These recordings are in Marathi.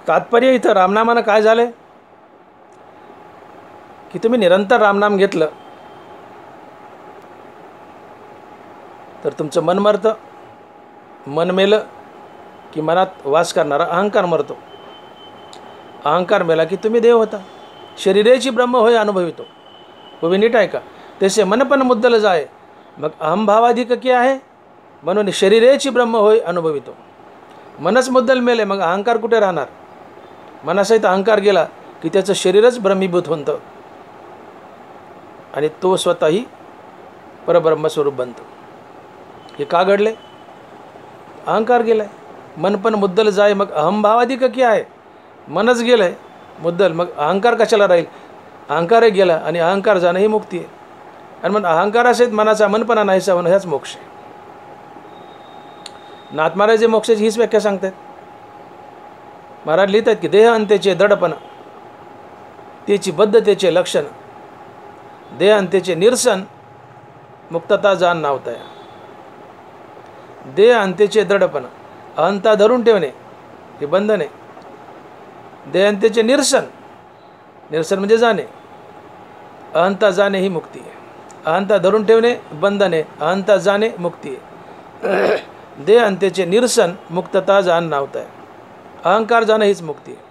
तात्पर्य इथं रामनामानं काय झालं की तुम्ही निरंतर रामनाम घेतलं तर तुमचं मन मरतं. मन मेलं की मनात वास करणारा अहंकार मरतो. अहंकार मेला की तुम्ही देव होता. शरीरेची ब्रह्म होय अनुभवितो. वो नीट आहे का. तसे मन पण मुद्दल जाय मग अहंभावाधिक क्या आहे म्हणून शरीरेची ब्रह्म होय अनुभवितो. मनच मुद्दल मेले मग अहंकार कुठे राहणार. मनासहित अहंकार गेला की त्याचं शरीरच ब्रह्मीभूत होतं आणि तो स्वतःही परब्रह्मस्वरूप बनतो. हे का घडले. अहंकार गेलाय. मन पण मुद्दल जाय मग अहंभावाधिक क्या आहे. मनच गेलंय मुद्दल मग अहंकार कशाला राहील. अहंकारही गेला आणि अहंकार जाणं ही मुक्ती आहे. आणि मग अहंकारासहित मनाचा मनपणा नाहीसा होणं ह्याच मोक्ष आहे. नाथ महाराज जे मोक्षाची हीच व्याख्या सांगतात. महाराज लिहितात की देह अंत्येचे दडपण त्याची बद्धतेचे लक्षण देह अंत्येचे निरसन मुक्तता जाण नावतया. देह अंत्येचे दडपण अहंता धरून ठेवणे हे बंधन आहे. देह अंत्येचे निरसन निरसन म्हणजे जाणे. अहंता जाणे ही मुक्ती आहे. अहंता धरून ठेवणे बंधन आहे. अहंता जाणे मुक्ती आहे. देह अंत्येचे निरसन मुक्तता जाण नावतय. अहंकार जाणं हीच मुक्ती आहे.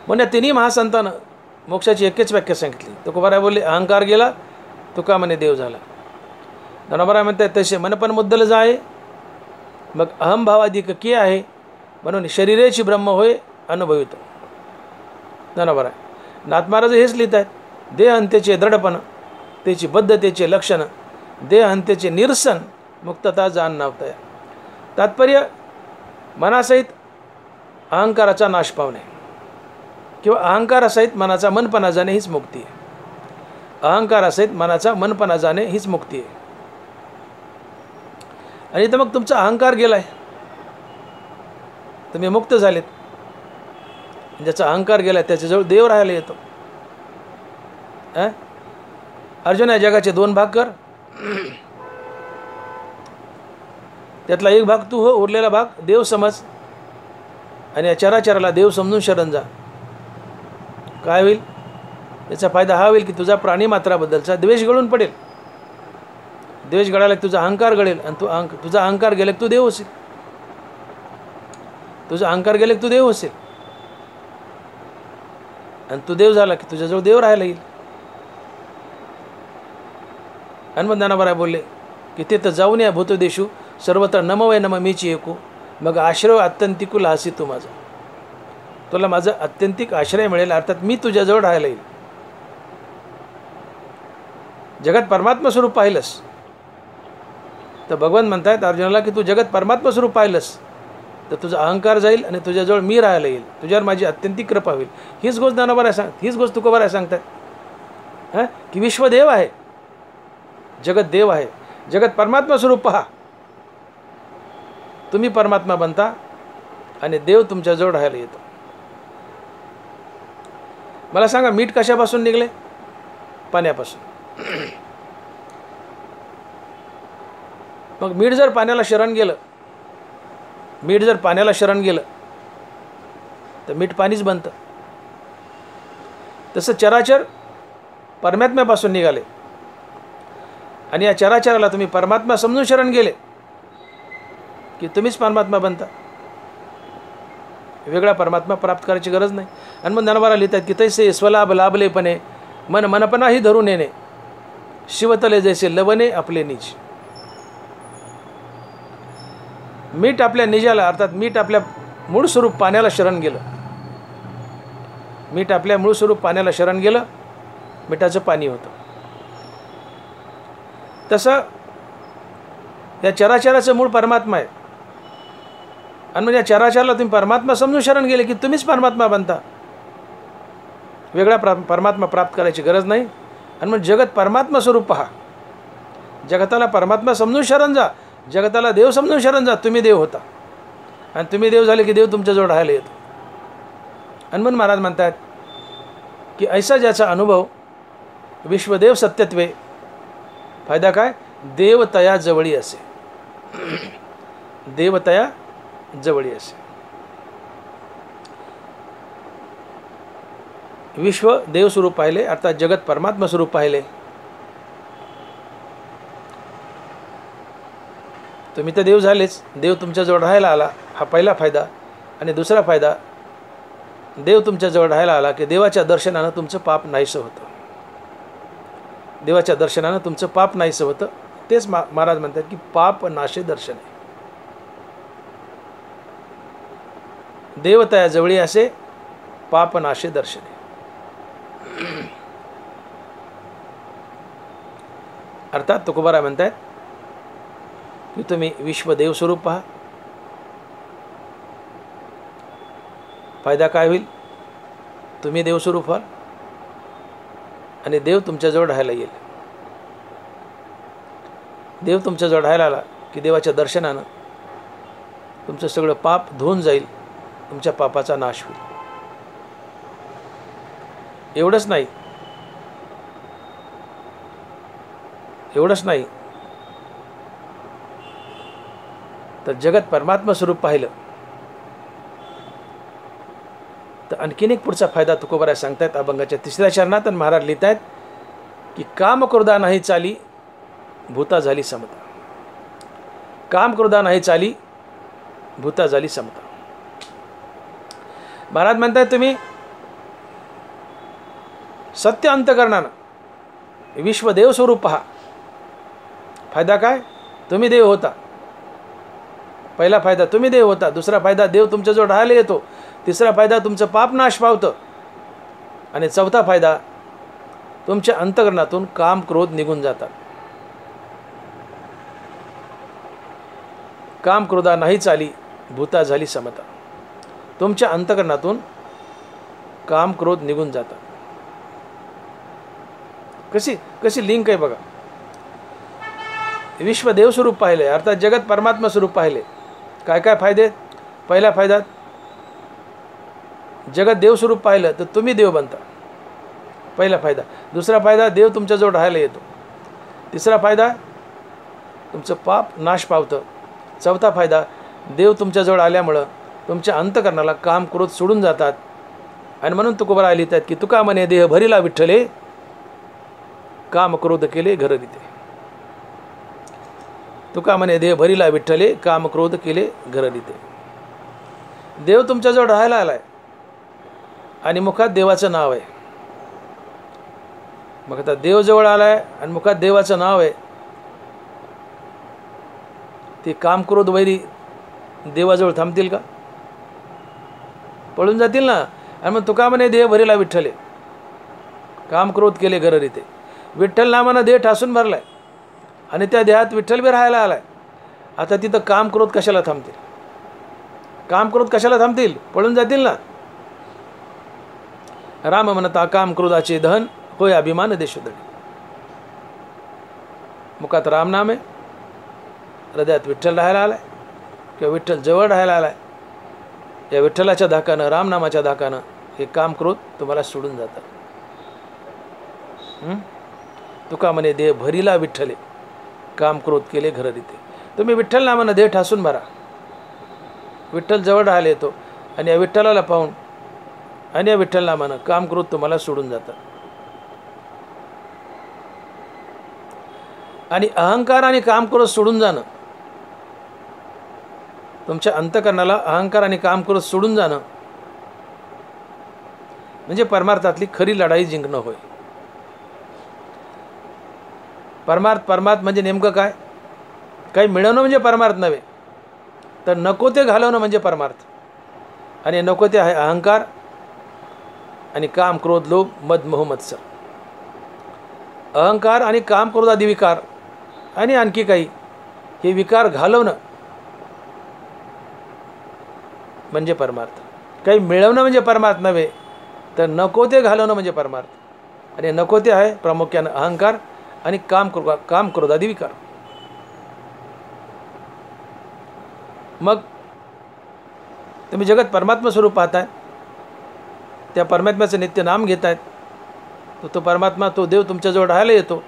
म्हणजे तिन्ही महासंतानं मोक्षाची एकच व्याख्या सांगितली. तुकोबाराय बोलले अहंकार गेला तुका म्हणे देव झाला. ज्ञानोबाराय म्हणतात तसे मन पण मुद्दल जाय मग अहंभावाधिक की आहे म्हणून शरीरेची ब्रह्म होय अनुभवितो. ज्ञानोबाराय नाथ महाराज हेच लिहित आहेत. देह अंत्येचे दृढपण त्याची बद्धतेचे लक्षण देह अंत्येचे निरसन मुक्तता जाण नावतया. तात्पर्य मनासहित अहंकाराचा नाश पावणे किंवा अहंकारासहित मनाचा मनपणा जाणे हीच मुक्ती आहे. अहंकारासहित मनाचा मनपणा जाणे हीच मुक्ती आहे. आणि इथं मग तुमचा अहंकार गेलाय तुम्ही मुक्त झालेत. ज्याचा अहंकार गेलाय त्याच्याजवळ देव राहायला येतो. अर्जुन या जगाचे दोन भाग कर. त्यातला एक भाग तू हो उरलेला भाग देव समज आणि या चराचराला देव समजून शरण जा. काय होईल याचा फायदा हा होईल की तुझा प्राणीमात्राबद्दलचा द्वेष गळून पडेल. द्वेष गळाला की तुझा अहंकार गळेल आणि तुझा अहंकार गेला की तू देव होशील. तुझा अहंकार गेला की तू देव होशील आणि तू देव झाला की तुझ्याजवळ देव राहायला येईल. हनुमंत ज्ञानोबाराय बोलले की ते तर जाऊन या भूतदेशू सर्वत्र नमवय नम मीची एकू मग आश्रय आत्यंतिकू लासी तू माझा. तुला माझा आत्यंतिक आश्रय मिळेल अर्थात मी तुझ्याजवळ राहायला येईल. जगात परमात्मा स्वरूप पाहिलंस तर भगवान म्हणतायत अर्जुनाला की तू जगत परमात्मा स्वरूप पाहिलंस तर तुझा अहंकार जाईल आणि तुझ्याजवळ मी राहायला येईल. तुझ्यावर माझी अत्यंतिक कृपा होईल. हीच गोष्ट ज्ञानोबाराय हीच गोष्ट तुकोबाराय सांगतात की विश्वदेव आहे जगत देव आहे. जगत परमात्मा स्वरूप पहा. तुम्ही परमात्मा बनता आणि देव तुमच्याजवळ राहायला येतो. मला सांगा मीठ कशापासून निघले. पाण्यापासून. मग मीठ जर पाण्याला शरण गेलं मीठ जर पाण्याला शरण गेलं तर मीठ पाणीच बनतं. तसं चराचर परमात्म्यापासून निघाले आणि या चराचराला तुम्ही परमात्मा समजून शरण गेले की तुम्हीच परमात्मा बनता. वेगळा परमात्मा प्राप्त करायची गरज नाही. आणि मग ज्ञानोबाराय लिहितात की तैसे स्वलाभ लाभलेपणे मन मनपणाही धरून येणे शिवतले जैसे लवणे आपले निज. मीठ आपल्या निजाला अर्थात मीठ आपल्या मूळ स्वरूप पाण्याला शरण गेलं. मीठ आपल्या मूळ स्वरूप पाण्याला शरण गेलं मिठाचं पाणी होतं. तसं या चराचराचं मूळ परमात्मा आहे. आणि म्हणजे या चराचराला तुम्ही परमात्मा समजून शरण गेले की तुम्हीच परमात्मा बनता. वेगळा परमात्मा प्राप्त करायची गरज नाही. आणि मग जगत परमात्मा स्वरूप पहा. जगताला परमात्मा समजून शरण जा. जगताला देव समजून शरण जा. तुम्ही देव होता आणि तुम्ही देव झाले की देव तुमच्याजवळ राहायला येतो. हनुमान महाराज म्हणतात की ऐसा ज्याचा अनुभव विश्वदेव सत्यत्वे फायदा काय देवतया जवळी असे. देवतया जवळी असे. विश्व देवस्वरूप पाहिले, अर्थात जगत परमात्मा स्वरूप पाहिले. तुम्ही तर देव झालेच. देव तुमच्याजवळ राहायला आला, हा पहिला फायदा. आणि दुसरा फायदा, देव तुमच्याजवळ राहायला आला की देवाच्या दर्शनानं तुमचं पाप नाहीसं होतं. देवाच्या दर्शनानं तुमचं पाप नाहीसं होतं. तेच महाराज म्हणतात की पाप नाशे दर्शन आहे. देवतया जवळी असे पाप नाशे दर्शन आहे. अर्थात तुकोबाराय म्हणतात की तुम्ही विश्व देवस्वरूप पहा. फायदा काय होईल? तुम्ही देवस्वरूप व्हाल आणि देव तुमच्याजवळ राहायला येईल. देव तुमच्याजवळ राहायला आला की देवाच्या दर्शनानं तुमचं सगळं पाप धुवून जाईल, तुमच्या पापाचा नाश होईल. एवढंच नाही तर जगत परमात्मा स्वरूप पाहिलं तर आणखीन एक पुढचा फायदा तुकोबाराय सांगतायत अभंगाच्या 3ऱ्या चरणात. आणि महाराज लिहित आहेत की काम क्रोधा नाही चाली, भूता झाली समता. काम क्रोधा नाही चाली, भूता झाली समता. महाराज म्हणतात तुम्ही सत्य अंतकरणानं विश्वदेव स्वरूप पहा. फायदा काय? तुम्ही देव होता. पहिला फायदा तुम्ही देव होता. दुसरा फायदा देव तुमच्याजवळ राहायला येतो. तिसरा फायदा तुमचं पाप नाश पावतं. आणि चौथा फायदा तुमच्या अंतकरणातून काम क्रोध निघून जातात. काम क्रोधा नाही चाली, भूता झाली समता. तुमच्या अंतकरणातून काम क्रोध निघून जातात. कशी लिंक आहे बघा. विश्व देव स्वरूप पाहिले, अर्थात जगत परमात्मा स्वरूप पाहिले. काय काय फायदे? पहिला फायदा, जगत देव स्वरूप पाहिलं तर तुम्ही देव बनता. पहिला फायदा. दुसरा फायदा, देव तुमच्याजवळ राहायला येतो. तिसरा फायदा, तुमचं पाप नाश पावतं. चौथा फायदा, देव तुमच्याजवळ आल्यामुळं तुमच्या अंतकरणाला काम क्रोध सोडून जातात. आणि म्हणून तुकोबाराय लिहितात की तुका म्हणे देह भरिला विठ्ठले, काम क्रोध केले घर रीते. तुका म्हणे देह भरिला विठ्ठले, काम क्रोध केले घर रीते. देव तुमच्याजवळ राहायला आलाय आणि मुखात देवाचं नाव आहे. मग आता देव जवळ आलाय आणि मुखात देवाचं नाव आहे, ते काम क्रोध वैरी देवाजवळ थांबतील का? पळून जातील ना. आणि मग तुका म्हणे देह भरिला विठ्ठले, काम क्रोध केले घर रीते. विठ्ठल नामानं देह ठासून भरलाय आणि त्या देहात विठ्ठल बी राहायला आलाय. आता तिथं काम क्रोध कशाला थांबतील? काम क्रोध कशाला थांबतील? पळून जातील ना. राम म्हणता काम क्रोधाचे दहन, होय अभिमान देशोधडी. मुखात राम नाम आहे, हृदयात विठ्ठल राहायला आलाय किंवा विठ्ठल जवळ राहायला आलाय. या विठ्ठलाच्या धाकानं, रामनामाच्या धाकानं हे काम क्रोध तुम्हाला सोडून जातात. तुका म्हणे देह भरिला विठ्ठले, काम क्रोध केले घर रीते. तुम्ही विठ्ठल नामानं देह ठासून भरा. विठ्ठल जवळ राहायला येतो आणि या विठ्ठलाला पाहून आणि या विठ्ठल नामानं काम क्रोध तुम्हाला सोडून जातात. आणि अहंकार आणि काम क्रोध सोडून जाणं, तुमच्या अंतकरणाला अहंकार आणि काम क्रोध सोडून जाणं म्हणजे परमार्थातली खरी लढाई जिंकणं होय. परमार्थ म्हणजे नेमकं काय? काही मिळवणं म्हणजे परमार्थ नव्हे, तर नको ते घालवणं म्हणजे परमार्थ. आणि नको ते आहे अहंकार आणि काम क्रोध लोभ मद मोह मत्सर. अहंकार आणि काम क्रोध आदी विकार आणि आणखी काही हे विकार घालवणं म्हणजे परमार्थ. काही मिळवणं म्हणजे परमार्थ नव्हे, तर नको ते घालवणं म्हणजे परमार्थ. आणि नको ते आहे प्रामुख्यानं अहंकार आणि काम क्रोधादी विकार. मग तुम्ही जगत परमात्मा स्वरूप पाहताय, त्या परमात्म्याचं नित्य नाम घेत आहेत, तो परमात्मा, तो देव तुमच्याजवळ राहायला येतो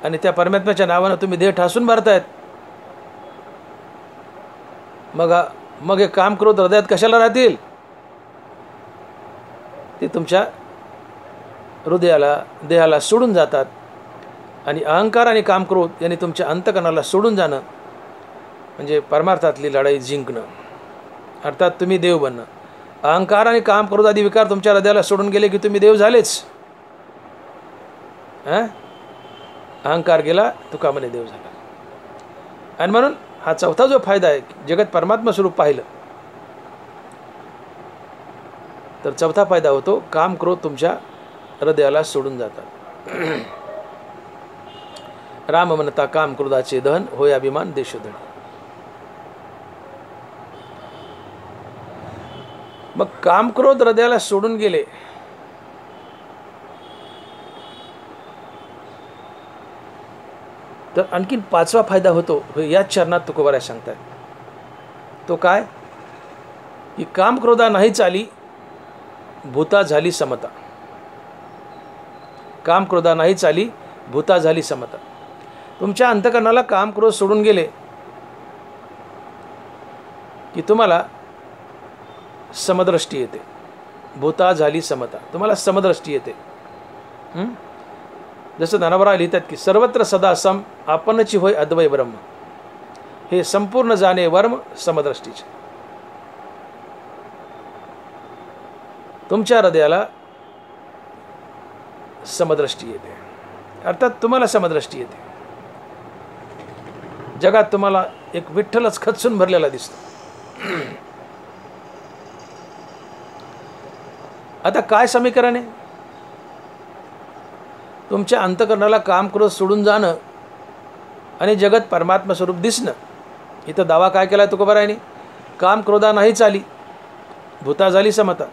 आणि त्या परमात्म्याच्या नावानं तुम्ही देह ठासून भरतायत. मग हे काम क्रोध हृदयात कशाला राहतील? ते तुमच्या हृदयाला देहाला सोडून जातात आणि अहंकार आणि काम क्रोध यांनी तुमच्या अंतकरणाला सोडून जाणं म्हणजे परमार्थातली लढाई जिंकणं, अर्थात तुम्ही देव बनणं. अहंकार आणि काम क्रोध आदी विकार तुमच्या हृदयाला सोडून गेले की तुम्ही देव झालेच. अहंकार गेला तुका म्हणे देव झाला. आणि म्हणून हा चौथा जो फायदा आहे, जगत परमात्मा स्वरूप पाहिलं तर चौथा फायदा होतो, काम क्रोध तुमच्या हृदयाला सोडून जातात. राम म्हणता काम क्रोधाचे दहन होय अभिमान देशोधन. मग काम क्रोध हृदयाला सोडून गेले तर आणखीन पाचवा फायदा होतो, याच चरणात तुकोबाराय सांगतात. तो काय की काम क्रोधा नाही चाली भूता झाली समता. काम क्रोधा नाही चाली भूता झाली समता. तुमच्या अंतकरणाला काम क्रोध सोडून गेले की तुम्हाला समदृष्टी येते. भूता झाली समता, तुम्हाला समदृष्टी येते. जसं ज्ञानोबा लिहितात की सर्वत्र सदा सम आपणची होय अद्वय ब्रह्म. हे संपूर्ण जाणे वर्म समदृष्टीचे. तुमच्या हृदयाला समदृष्टी येते, अर्थात तुम्हाला समदृष्टी येते. जगात तुम्हाला एक विठ्ठलच खचून भरलेला दिसतो. आता काय समीकरण आहे? तुमच्या अंतकरणाला काम क्रोध सोडून जाणं आणि जगत परमात्मा स्वरूप दिसणं. इथं दावा काय केला तुकोबारायांनी? काम क्रोधा नाही चाली भूता झाली समता.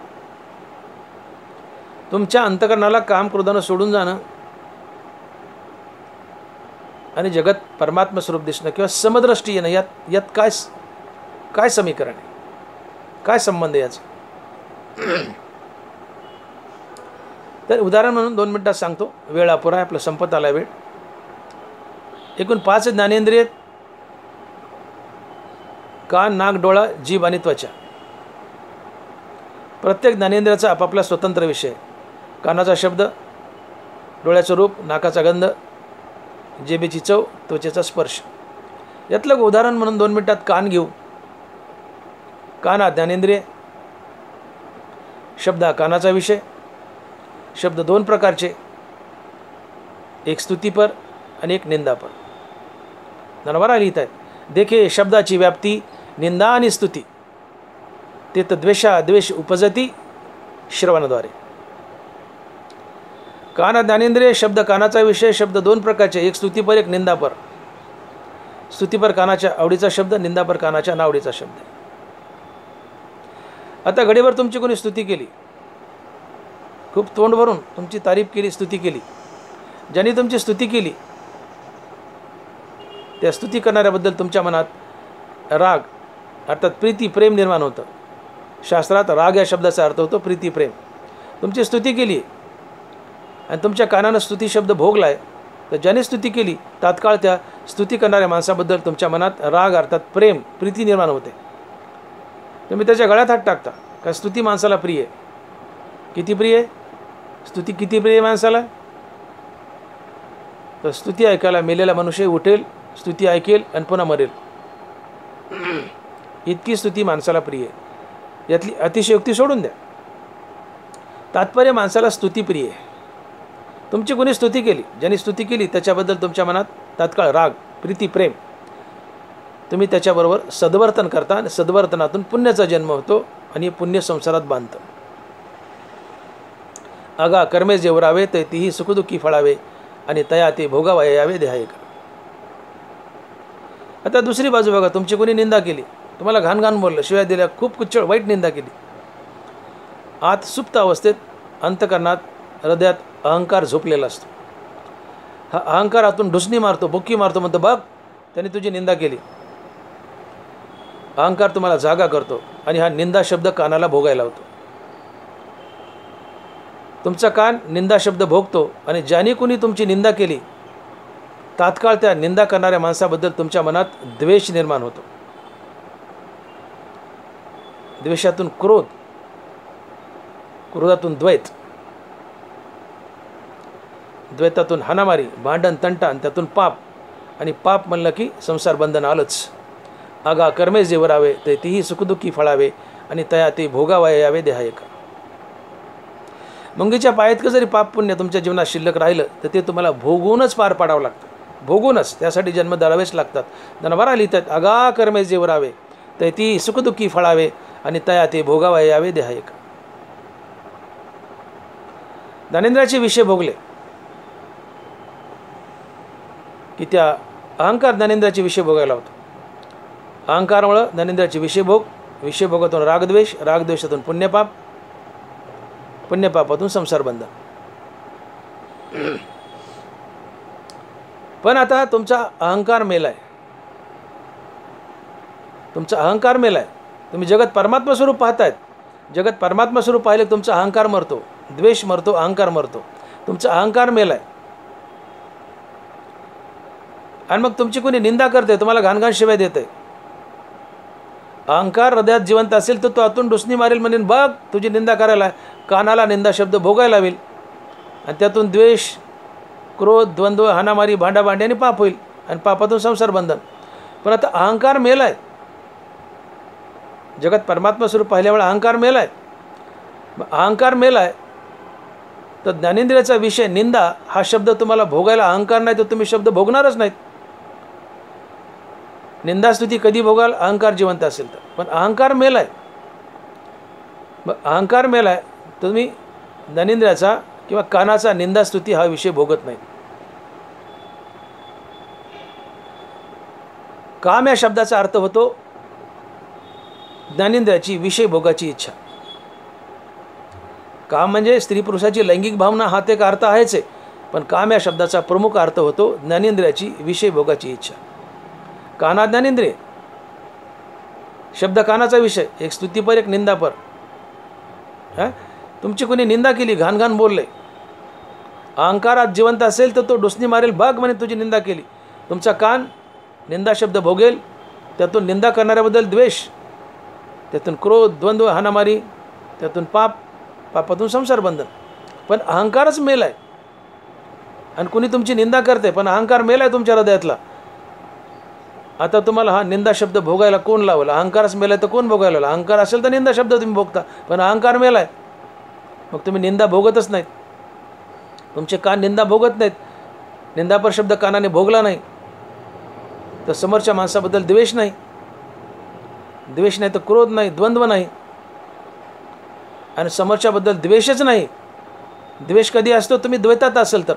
तुमच्या अंतकरणाला काम क्रोधानं सोडून जाणं आणि जगत परमात्मा स्वरूप दिसणं किंवा समदृष्टी येणं, यात काय समीकरण आहे? काय संबंध आहे याचा? तर उदाहरण म्हणून 2 मिनिटात सांगतो, वेळ अपुरा आहे, आपला संपत आला वेळ. एकूण 5 ज्ञानेंद्रिय: कान, नाक, डोळा, जीभ आणि त्वचा. प्रत्येक ज्ञानेंद्रियाचा आपापला स्वतंत्र विषय. कानाचा शब्द, डोळ्याचं रूप, नाकाचा गंध, जिभेची चव, त्वचेचा स्पर्श. यातलं उदाहरण म्हणून 2 मिनिटात कान घेऊ. कान हा ज्ञानेंद्रिय. शब्द हा कानाचा विषय. शब्द 2 प्रकारचे, एक स्तुतीपर आणि एक निंदापर. ज्ञानोबा लिहित आहेत, देखे शब्दाची व्याप्ती निंदा आणि स्तुती, ते द्वेषा द्वेष उपजती श्रवणाद्वारे. कान ज्ञानेंद्रिय. शब्द कानाचा विषय. शब्द 2 प्रकारचे, एक स्तुतीपर एक निंदापर. स्तुतीपर कानाच्या आवडीचा शब्द, निंदापर कानाच्या नावडीचा शब्द. आता घडीभर तुमची कोणी स्तुती केली, खूप तोंड भरून तुमची तारीफ केली, स्तुती केली. ज्यांनी तुमची स्तुती केली त्या स्तुती करणाऱ्याबद्दल तुमच्या मनात राग अर्थात प्रीती प्रेम निर्माण होतं. शास्त्रात राग या शब्दाचा अर्थ होतो प्रीती प्रेम. तुमची स्तुती केली आणि तुमच्या कानानं स्तुती शब्द भोगला आहे, तर ज्याने स्तुती केली तात्काळ त्या स्तुती करणाऱ्या माणसाबद्दल तुमच्या मनात राग अर्थात प्रेम प्रीती निर्माण होते. तुम्ही त्याच्या गळ्यात हात टाकता. का स्तुती माणसाला प्रिय आहे. किती प्रिय आहे स्तुती? किती प्रिय माणसाला? तर स्तुती ऐकायला मेलेला मनुष्य उठेल, स्तुती ऐकेल आणि पुन्हा मरेल. इतकी स्तुती माणसाला प्रिय आहे. यातली अतिशयोक्ती सोडून द्या. तात्पर्य माणसाला स्तुती प्रिय आहे. तुमची कोणी स्तुती केली, ज्यांनी स्तुती केली त्याच्याबद्दल तुमच्या मनात तात्काळ राग प्रीती प्रेम. तुम्ही त्याच्याबरोबर सद्वर्तन करता आणि सद्वर्तनातून पुण्याचा जन्म होतो आणि पुण्य संसारात बांधतं. अगा कर्मे जेवरावे ते तीही सुखदुःखी फळावे आणि तया ते भोगावया यावे देहायक. आता दुसरी बाजू बघा, तुमची कोणी निंदा केली, तुम्हाला घाण घाण बोललं, शिवाय दिल्या, खूप कुच्चळ वाईट निंदा केली. आत सुप्त अवस्थेत अंतकरणात हृदयात अहंकार झोपलेला असतो. हा अहंकार आतून ढुसणी मारतो, बुक्की मारतो, म्हणतो बघ त्याने तुझी निंदा केली. अहंकार तुम्हाला जागा करतो आणि हा निंदा शब्द कानाला भोगायला होतो. तुमचा कान निंदा शब्द भोगतो आणि ज्याने कोणी तुमची निंदा केली तात्काळ त्या निंदा करणाऱ्या माणसाबद्दल तुमच्या मनात द्वेष निर्माण होतो. द्वेषातून क्रोध क्रोधातून द्वैत, द्वैतातून हाणामारी, भांडण तंटा, आणि त्यातून पाप, आणि पाप म्हणलं की संसार बंधन आलंच. आगा कर्मे जे वरावे ते तीही सुखदुःखी फळावे, आणि तया ते भोगावया यावे देहा एका. मुंगीच्या पायातकं जरी पाप पुण्य तुमच्या जीवनात शिल्लक राहिलं तर ते तुम्हाला भोगूनच पार पाडावं लागतं, भोगूनच. त्यासाठी जन्म धरावेच लागतात. धनवारा लिहितात, आगा कर्मे जे वरावे ते ती सुखदुःखी फळावे, आणि तया ते भोगावया यावे देहा एका. ज्ञानेंद्रियाचे विषय भोगले की त्या अहंकार ज्ञानेंद्रियाचे विषय भोगायला होतो. अहंकारामुळं ज्ञानेंद्रियाचे विषयभोग, विषयभोगातून रागद्वेष, रागद्वेषातून पुण्यपाप, पुण्यपापातून संसार बंधन. पण आता तुमचा अहंकार मेलाय, तुमचा अहंकार मेलाय. तुम्ही जगत परमात्मा स्वरूप पाहतायत. जगत परमात्मा स्वरूप पाहिले तुमचा अहंकार मरतो, द्वेष मरतो, अहंकार मरतो. तुमचा अहंकार मेलाय. आणि मग तुमची कोणी निंदा करते, तुम्हाला घाणघाण शिवाय देते. अहंकार हृदयात जिवंत असेल तर तो आतून डुसणी मारेल, म्हणेन बघ तुझी निंदा करायला. कानाला निंदा शब्द भोगायला लावेल, आणि त्यातून द्वेष, क्रोध, द्वंद्व, हाणामारी, भांडाभांडी आणि पाप होईल, आणि पापातून संसार बंधन. पण आता अहंकार मेलाय. जगत परमात्मा स्वरूप पाहिल्यामुळे अहंकार मेलाय. अहंकार मेलाय तर ज्ञानेंद्रियाचा विषय निंदा हा शब्द तुम्हाला भोगायला अहंकार नाही तर तुम्ही शब्द भोगणारच नाहीत. निंदास्तुती कधी भोगाल? अहंकार जिवंत असेल तर. पण अहंकार मेलाय. मग अहंकार मेलाय तुम्ही ज्ञानेंद्रियाचा किंवा कानाचा निंदास्तुती हा विषय भोगत नाही. काम या शब्दाचा अर्थ होतो ज्ञानेंद्रियाची विषय भोगाची इच्छा. काम म्हणजे स्त्री पुरुषाची लैंगिक भावना हा ते एक अर्थ आहेच आहे. पण काम या शब्दाचा प्रमुख अर्थ होतो ज्ञानेंद्रियाची विषय भोगाची इच्छा. काना ज्ञानेंद्रिय शब्द कानाचा विषय, एक स्तुतीपर एक निंदापर. तुमची कोणी निंदा केली, घाणघाण बोलले, अहंकारात जिवंत असेल तर तो डुसणी मारेल, बघ म्हणे तुझी निंदा केली. तुमचा कान निंदा शब्द भोगेल, त्यातून निंदा करणाऱ्याबद्दल द्वेष, त्यातून क्रोध, द्वंद्व, हाणामारी, त्यातून पाप, पापातून संसार बंधन. पण अहंकारच मेलाय. आणि कुणी तुमची निंदा करते पण अहंकार मेलाय तुमच्या हृदयातला. आता तुम्हाला हा निंदा शब्द भोगायला कोण लावला? अहंकारच मेलाय तर कोण भोगायला लावला? अहंकार असेल तर निंदा शब्द तुम्ही भोगता, पण अहंकार मेलाय मग तुम्ही निंदा भोगतच नाहीत. तुमचे कान निंदा भोगत नाहीत. निंदापर शब्द कानाने भोगला नाही तर समोरच्या माणसाबद्दल द्वेष नाही, द्वेष नाही तर क्रोध नाही, द्वंद्व नाही, आणि समोरच्याबद्दल द्वेषच नाही. द्वेष कधी असतो? तुम्ही द्वैतात असेल तर.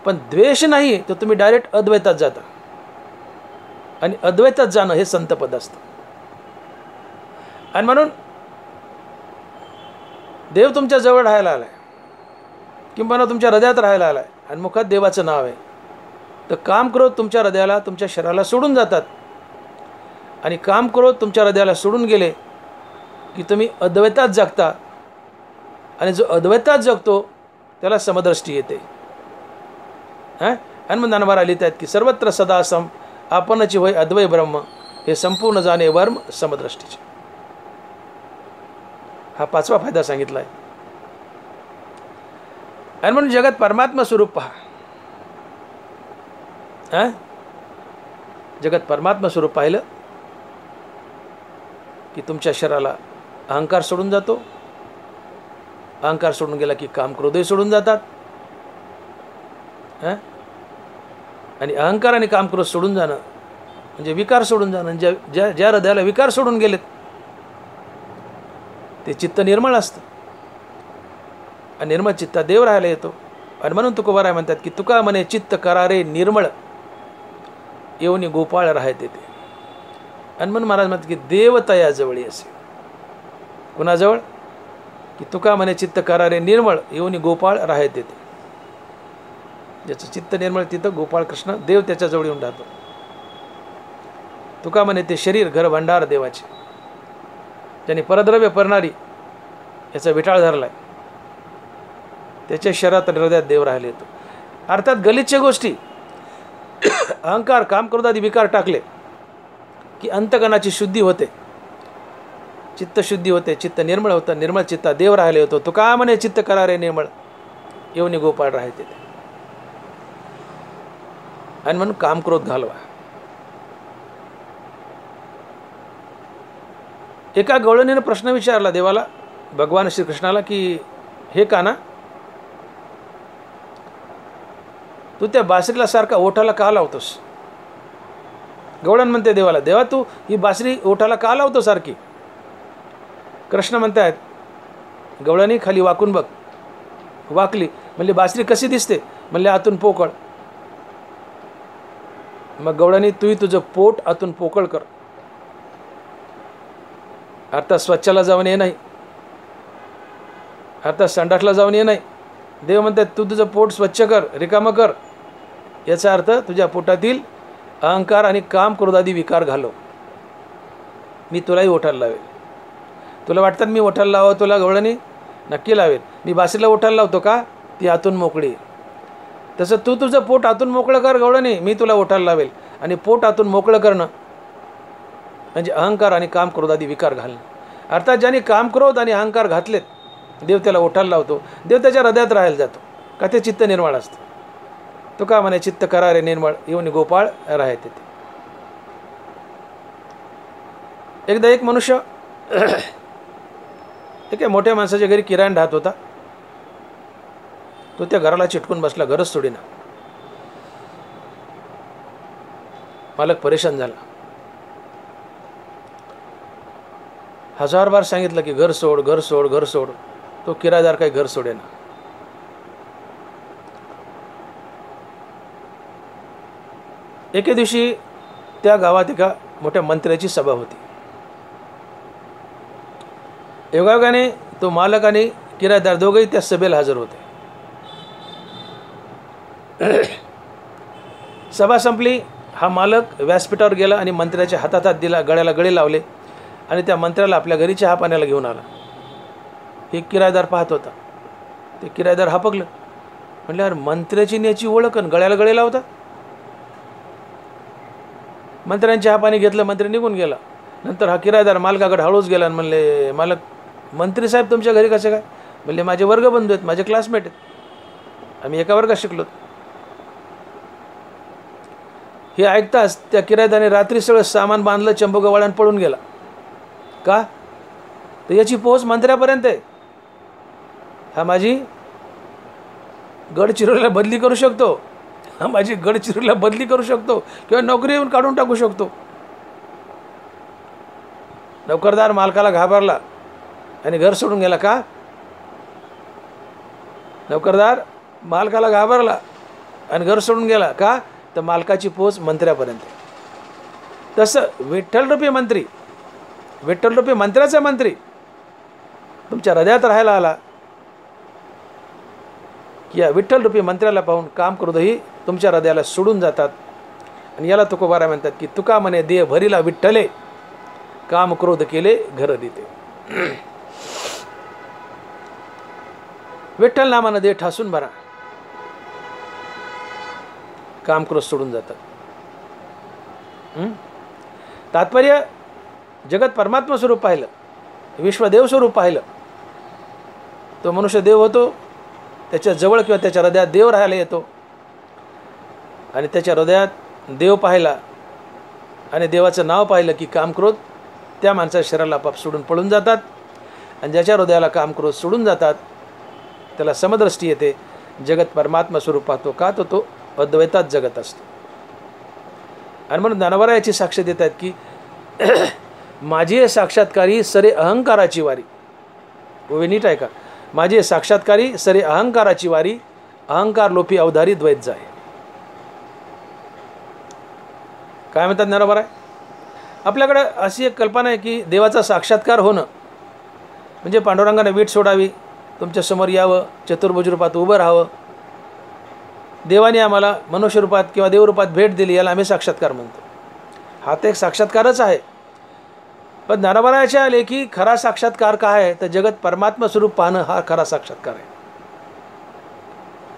पण द्वेष नाही तर तुम्ही डायरेक्ट अद्वैतात जाता, आणि अद्वैतात जाणं हे संतपद असतं. आणि म्हणून देव तुमच्या जवळ राहायला आलाय, किंवा तुमच्या हृदयात राहायला आलाय, आणि मुखात देवाचं नाव आहे. तर काम क्रोध तुमच्या हृदयाला, तुमच्या शरीराला सोडून जातात. आणि काम क्रोध तुमच्या हृदयाला सोडून गेले की तुम्ही अद्वैतात जगता. आणि जो अद्वैतात जगतो त्याला समदृष्टी येते. आणि मग ज्ञानवारा लिहित आहेत की सर्वत्र सदा सम आपणची होय अद्वै ब्रह्म, हे संपूर्ण जाणे वर्म समदृष्टीचे. हा पाचवा फायदा सांगितला आहे. आणि म्हणून जगात परमात्मा स्वरूप पहा. जगत परमात्मा स्वरूप पाहिलं की तुमच्या शरीराला अहंकार सोडून जातो. अहंकार सोडून गेला की काम क्रोधही सोडून जातात. आणि अहंकार आणि काम क्रोध सोडून जाणं म्हणजे विकार सोडून जाणं. ज्या हृदयाला विकार सोडून गेलेत ते चित्त निर्मळ असतं, आणि निर्मळ चित्ता देव राहायला येतो. आणि म्हणून तुकोबाराय म्हणतात की तुका म्हणे चित्त करारे निर्मळ, येऊनी गोपाळ राहत येते. आणि म्हणून महाराज म्हणतात की देवतयाजवळी असे. कुणाजवळ? की तुका म्हणे चित्त करारे निर्मळ, येऊनी गोपाळ राहत येते. ज्याचं चित्त निर्मळ तिथं गोपाळ कृष्ण देव त्याच्याजवळ येऊन राहतो. तुका म्हणे ते शरीर घर भंडार देवाचे, ज्याने परद्रव्य परणारी याचा विटाळ धरलाय, त्याच्या शरीरात आणि हृदयात देव राहायला येतो. अर्थात गलिच्छ गोष्टी अहंकार काम क्रोधादी विकार टाकले की अंतकरणाची शुद्धी होते. चित्तशुद्धी होते, चित्त निर्मळ होतं, निर्मळ चित्ता देव राहिले होतो. तुका म्हणे चित्त करा रे निर्मळ, येऊन गोपाळ राहते ते. आणि म्हणून काम क्रोध घालवा. एका गवळणीने प्रश्न विचारला देवाला, भगवान श्रीकृष्णाला, की हे काना, तू त्या बासरीला सारखा ओठाला का लावतोस? गवळण म्हणते देवाला, देवा तू ही बासरी ओठाला का लावतो सारखी? कृष्ण म्हणतायत, गवळणी खाली वाकून बघ. वाकली, म्हणले बासरी कशी दिसते? म्हणले आतून पोकळ. मग गवळणी, तूही तुझं पोट आतून पोकळ कर. अर्थात स्वच्छाला जाऊन ये नाही, अर्थात संडासला जाऊन ये नाही. देव म्हणतात तू तुझं पोट स्वच्छ कर, रिकामं कर. याचा अर्थ तुझ्या पोटातील अहंकार आणि काम क्रोधादी विकार घालव. मी तुलाही ओठायला लावेल. तुला वाटतात मी ओठायला लावावं तुला गवळणी? नक्की लावेल. मी बासरीला ओठायला लावतो का? ती आतून मोकळी. तसं तू तुझं पोट आतून मोकळं कर गवळणी, मी तुला ओठायला लावेल. आणि पोट आतून मोकळं करणं म्हणजे अहंकार आणि काम क्रोधादी विकार घालणं. अर्थात ज्याने काम क्रोध आणि अहंकार घातलेत, देव त्याला ओठायला लावतो. देव त्याच्या हृदयात राहायला जातो, का ते चित्त निर्मळ असतं. तो का म्हणे चित्त करा रे निर्मळ, येऊन गोपाळ राहते ते. एकदा एक मनुष्य एका मोठ्या माणसाच्या घरी किरायाने राहत होता. तो त्या घराला चिटकून बसला, घरच सोडीना. मालक परेशान झाला. 1000 बार सांगितलं की घर सोड, घर सोड, घर सोड. तो किरायदार काही घर सोडेना. एके दिवशी त्या गावात एका मोठ्या मंत्र्याची सभा होती. योगायोगाने तो मालक आणि किरायदार दोघेही त्या सभेला हजर होते. सभा संपली. हा मालक व्यासपीठावर गेला आणि मंत्र्याच्या हातात हात दिला, गळ्याला गळे लावले आणि त्या मंत्र्याला आपल्या घरी चहा पाण्याला घेऊन आला. एक किरायदार पाहत होता. ते किरायदार हापकलं. म्हणले अरे मंत्र्याची न्याची ओळख आणि गळ्याला गळे लावता. मंत्र्यांनी चहा पाणी घेतलं, मंत्री निघून गेला. नंतर हा किरायदार मालकाकडे हळूच गेला आणि म्हणले, मालक मंत्री साहेब तुमच्या घरी कसे काय? म्हणले माझे वर्गबंधू आहेत, माझे क्लासमेट आहेत, आम्ही एका वर्गात शिकलो. हे ऐकताच त्या किरायदाराने रात्री सगळं सामान बांधलं, चंबुगवाळ्यानं पळून गेला. का? तर याची पोहोच मंत्र्यापर्यंत आहे. हा माझी गडचिरोलीला बदली करू शकतो, हा माझी गडचिरोलीला बदली करू शकतो किंवा नोकरी येऊन काढून टाकू शकतो. नोकरदार मालकाला घाबरला आणि घर सोडून गेला. का? नोकरदार मालकाला घाबरला आणि घर सोडून गेला. का? तर मालकाची पोच मंत्र्यापर्यंत. तसं विठ्ठलरूपी मंत्री, विठ्ठलरूपी मंत्र्याचा मंत्री तुमच्या हृदयात राहायला आला की या विठ्ठलरूपी मंत्र्याला पाहून काम क्रोधही तुमच्या हृदयाला सोडून जातात. आणि याला तुकोबारा म्हणतात की तुका म्हणे देह भरीला विठ्ठले, काम क्रोध केले घर देते. विठ्ठल नामानं देह ठासून भरा, काम क्रोध सोडून जातात. तात्पर्य जगत परमात्मा स्वरूप पाहिलं, विश्वदेव स्वरूप पाहिलं, तो मनुष्य देव होतो. त्याच्या जवळ किंवा त्याच्या हृदयात देव राहायला येतो. आणि त्याच्या हृदयात देव पाहिला आणि देवाचं नाव पाहिलं की काम क्रोध त्या माणसाच्या शरीराला आपाप सोडून पळून जातात. आणि ज्याच्या हृदयाला काम क्रोध सोडून जातात त्याला समदृष्टी येते, जगत परमात्मा स्वरूप पाहतो. का? तो अद्वैतात जगत असतो. आणि म्हणून ज्ञानवरा याची साक्ष देत आहेत की माझी साक्षात्कारी सरे अहंकाराची वारी. वे नीट आहे का? माझे साक्षात्कारी सरे अहंकाराची वारी, अहंकार लोपी अवधारी द्वैत जाय. काय म्हणतात ज्ञानोबा आहे? आपल्याकडे अशी एक कल्पना आहे की देवाचा साक्षात्कार होणं म्हणजे पांडुरंगाने वीट सोडावी, तुमच्यासमोर यावं, चतुर्भुज रूपात उभं राहावं, देवाने आम्हाला मनुष्य रूपात किंवा देवरूपात भेट दिली, याला आम्ही साक्षात्कार म्हणतो. हा तर एक साक्षात्कारच आहे. पण ज्ञानोबाराच्या लेखी खरा साक्षात्कार काय आहे? तर जगत परमात्मा स्वरूप पाहणं हा खरा साक्षात्कार आहे.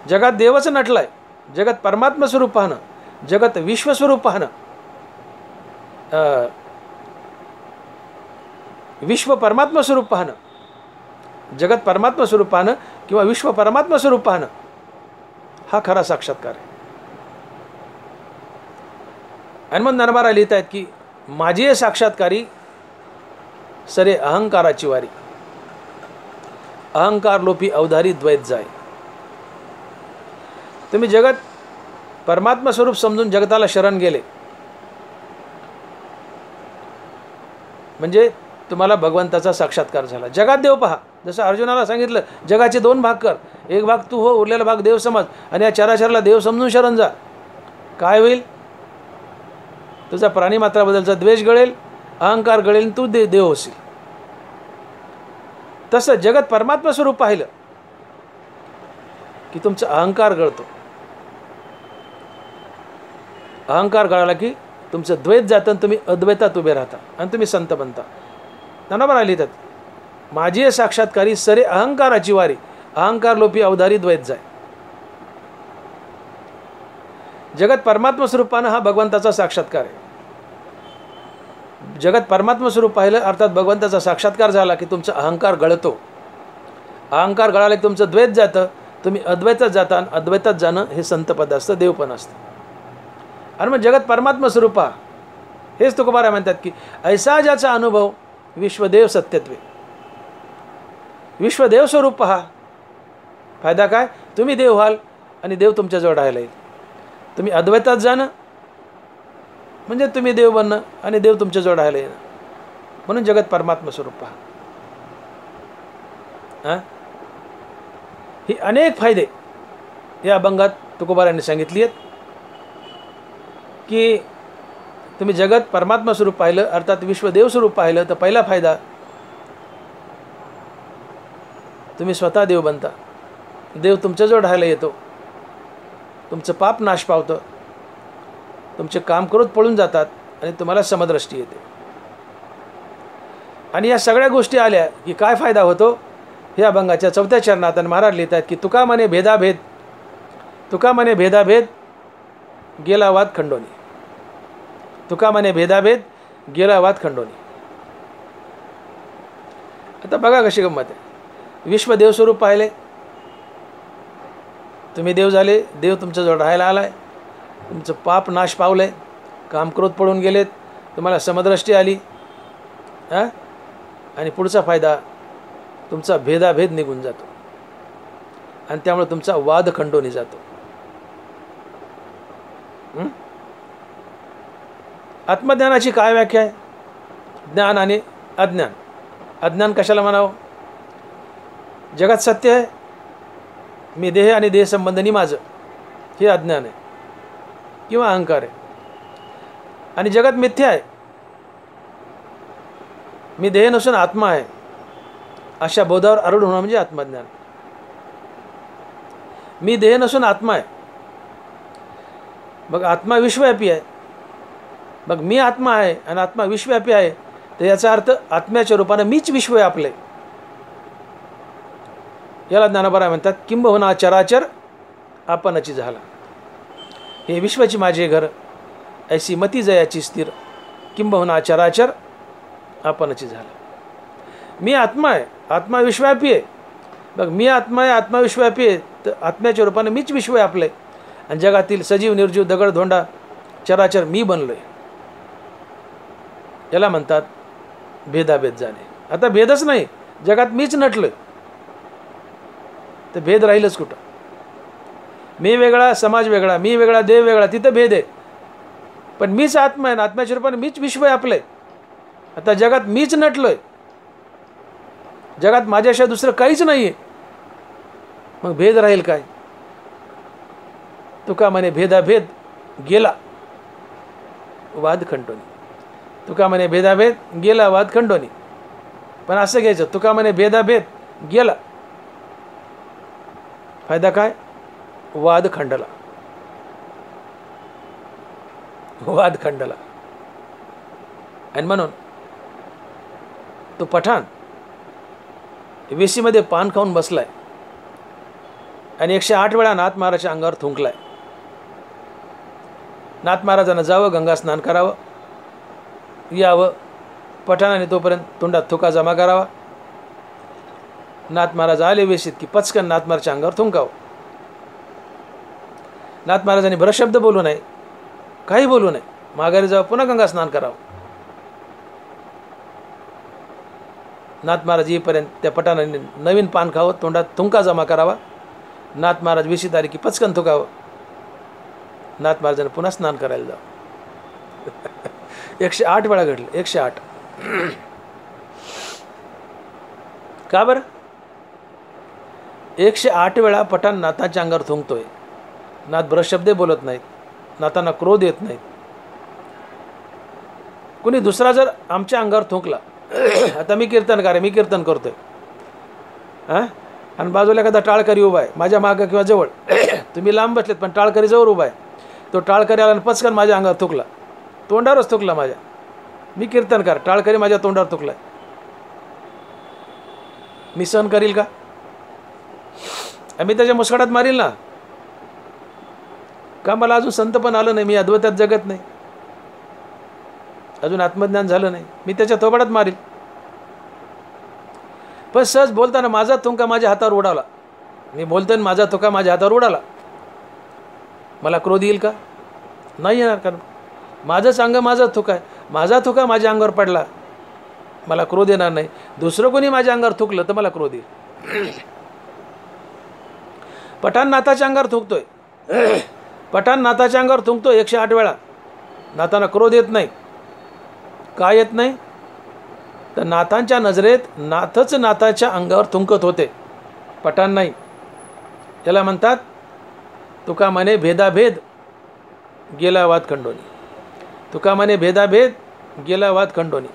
जगात देवच नटलाय, जगत परमात्मा स्वरूप पाहणं, जगत विश्वस्वरूप पाहणं. विश्व परमात्मा स्वरूप पाहणं, जगत परमात्मा स्वरूप पाहणं किंवा विश्व परमात्मा स्वरूप पाहणं, हा खरा साक्षात्कार आहे. आणि मग नरमारा लिहित आहेत की माझी हे साक्षात्कारी सरे अहंकाराची वारी, अहंकार लोपी अवधारी द्वैत जाय. तुम्ही जगत परमात्मा स्वरूप समजून जगताला शरण गेले म्हणजे तुम्हाला भगवंताचा साक्षात्कार झाला. जगात देव पहा, जसं अर्जुनाला सांगितलं जगाचे 2 भाग कर, एक भाग तू हो, उरलेला भाग देव समज, आणि या चराचरला देव समजून शरण जा. काय होईल? तुझा प्राणी मात्राबद्दलचा द्वेष गळेल, अहंकार गळेल, तू देव होशील. तसं जगत परमात्मा स्वरूप पाहिलं की तुमचा अहंकार गळतो. अहंकार गळाला की तुमचं द्वैत जातं आणि तुम्ही अद्वैतात उभे राहता आणि तुम्ही संत बनता. त्यांना आली तर माझी साक्षात्कारी सरे अहंकाराची वारी, अहंकार लोपी अवधारी द्वैत जाय. जगत परमात्मा स्वरूपानं हा भगवंताचा साक्षात्कार आहे. जगत परमात्मा स्वरूप पाहिलं अर्थात भगवंताचा साक्षात्कार झाला की तुमचा अहंकार गळतो. अहंकार गळाला की तुमचं द्वैत जातं, तुम्ही अद्वैतात जाता आणि अद्वैतात जाणं हे संतपद असतं, देवपण असतं. आणि मग जगत परमात्मा स्वरूप पहा. हेच तुकोबारा म्हणतात की ऐसा ज्याचा अनुभव विश्वदेव सत्यत्वे. विश्वदेव स्वरूप पहा. फायदा काय? तुम्ही देव व्हाल आणि देव तुमच्याजवळ राहायला येईल. तुम्ही अद्वैतात जाणं म्हणजे तुम्ही देव बनणं आणि देव तुमच्याजवळ राहायला येणं. म्हणून जगत परमात्मा स्वरूप पहा. ही अनेक फायदे या अभंगात तुकोबारांनी सांगितली आहेत की तुम्ही जगत परमात्मा स्वरूप पाहिलं अर्थात विश्वदेव स्वरूप पाहिलं तर पहिला फायदा तुम्ही स्वतः देव बनता. देव तुमच्याजवळ राहायला येतो, तुमचं पाप नाश पावतं, तुमचे काम करत पळून जातात आणि तुम्हाला समदृष्टी येते. आणि या सगळ्या गोष्टी आल्या की काय फायदा होतो हे अभंगाच्या 4थ्या चरणात महाराज लिहित आहेत की तुका म्हणे भेदाभेद, तुका म्हणे भेदाभेद गेला वाद खंडोनी. तुका म्हणे भेदाभेद गेला वाद खंडोनी. आता बघा कशी गंमत आहे. विश्वदेव स्वरूप पाहिले, तुम्ही देव झाले, देव तुमच्याजवळ राहायला आलाय, तुमचं पाप नाश पावलंय, काम क्रोध पळून गेलेत, तुम्हाला समदृष्टी आली. आणि पुढचा फायदा तुमचा भेदाभेद निघून जातो आणि त्यामुळे तुमचा वाद खंडोनी जातो. आत्मज्ञानाची काय व्याख्या आहे? ज्ञान आणि अज्ञान. अज्ञान कशाला म्हणावं? जगात सत्य आहे, मी देह आणि देह संबंधनी माझं, हे अज्ञान आहे किंवा अहंकार आहे. आणि जगत मिथ्या आहे, मी देह नसून आत्मा आहे, अशा बोधावर आरूढ होणं म्हणजे आत्मज्ञान. मी देह नसून आत्मा आहे, मग आत्मा विश्वव्यापी आहे. मग मी आत्मा आहे आणि आत्मा विश्वव्यापी आहे, तर याचा अर्थ आत्म्याच्या रूपानं मीच विश्व व्यापले. याला ज्ञानोबा म्हणतात किंबहुना चराचर आपणची झाला. हे विश्वाची माझे घर, ऐसी मती जयाची स्थिर, किंबहुना चराचर आपणची झाला. मी आत्मा आहे, आत्मा विश्वव्यापी आहे. मग मी आत्मा आहे, आत्मा विश्वव्यापी आहे, तर आत्म्याच्या रूपाने मीच विश्व व्यापले आणि जगातील सजीव निर्जीव दगड धोंडा चराचर मी बनलोय. याला म्हणतात भेदाभेद जाणे. आता भेदच नाही, जगात मीच नटलोय, तर भेद राहीलच कुठं? मी वेगळा, समाज वेगळा, मी वेगळा, देव वेगळा, तिथं भेद आहे. पण मीच आत्मा आहे, आत्म्याच्या रूपाने मीच विश्व व्यापलंय. आता जगात मीच नटलोय, जगात माझ्याशिवाय दुसरं काहीच नाही आहे, मग भेद राहील काय? तुका म्हणे भेदाभेद गेला वाद खंडोनी. तुका म्हणे भेदाभेद गेला वाद खंडोनी. पण असं घ्यायचं, तुका म्हणे भेदाभेद गेला, फायदा काय? वाद खंडला, वाद खंडला. आणि म्हणून तो पठाण वेशीमध्ये पान खाऊन बसलाय आणि 108 वेळा नाथ महाराजांच्या अंगावर थुंकलाय. नाथ महाराजांना जावं, गंगा स्नान करावं, यावं, पठाणाने तोपर्यंत तोंडात थुका जमा करावा. नाथ महाराज आले वेशीत की पचकन नाथ महाराजच्या अंगावर थुंकावं. नाथ महाराजांनी भरशब्द बोलू नये, काही बोलू नये. माघारी जावं, पुन्हा गंगा स्नान करावं. नाथ महाराज येईपर्यंत त्या पठाणाने नवीन पान खावं, तोंडात थुंका जमा करावा. नाथ महाराज वेशीत आले की पचकन थुकावं. नाथ महाराजांनी पुन्हा स्नान करायला जावं. 108 वेळा घडलं. 108. का बरं? 108 वेळा पठाण नाथांच्या अंगावर थुंकतोय. नाथ भरशब्द बोलत नाहीत, नाथांना क्रोध येत नाहीत. कुणी दुसरा जर आमच्या अंगावर थुंकला, आता मी कीर्तनकार आहे, मी कीर्तन करतोय हां, आणि बाजूला एखादा टाळकरी उभा आहे माझ्या मागं किंवा जवळ, तुम्ही लांब बसलेत पण टाळकरी जवळ उभा आहे. तो टाळकरी आला आणि पचकन माझ्या अंगावर थुकला, तोंडावरच थुकला माझ्या. मी कीर्तनकार, टाळकरी माझ्या तोंडावर थुकला, मी सहन करील का? मी त्याच्या मुस्कटात मारील ना. का? मला अजून संत पण आलं नाही, मी अद्वैतात जगत नाही, अजून आत्मज्ञान झालं नाही, मी त्याच्या थोबाडात मारील. पण सहज बोलताना माझा थुंका माझ्या हातावर उडाला, मी बोलतोय माझा थुका माझ्या हातावर उडाला, मला क्रोध येईल का? नाही येणार. कारण माझंच अंग माझा थुका आहे, माझा थुका माझ्या अंगावर पडला, मला क्रोध येणार नाही. दुसरं कोणी माझ्या अंगावर थुकलं तर मला क्रोध येईल. पठाण नाथाच्या अंगावर थुंकतोय, पठाण नाथाच्या अंगावर थुंकतोय 108 वेळा. नाथांना क्रोध येत नाही. का येत नाही? तर नाथांच्या नजरेत नाथच नाथाच्या अंगावर थुंकत होते, पठाण नाही. त्याला म्हणतात, तुका म्हणे भेदाभेद गेला वाद खंडोनी. तुका म्हणे भेदाभेद गेला वाद खंडोनी.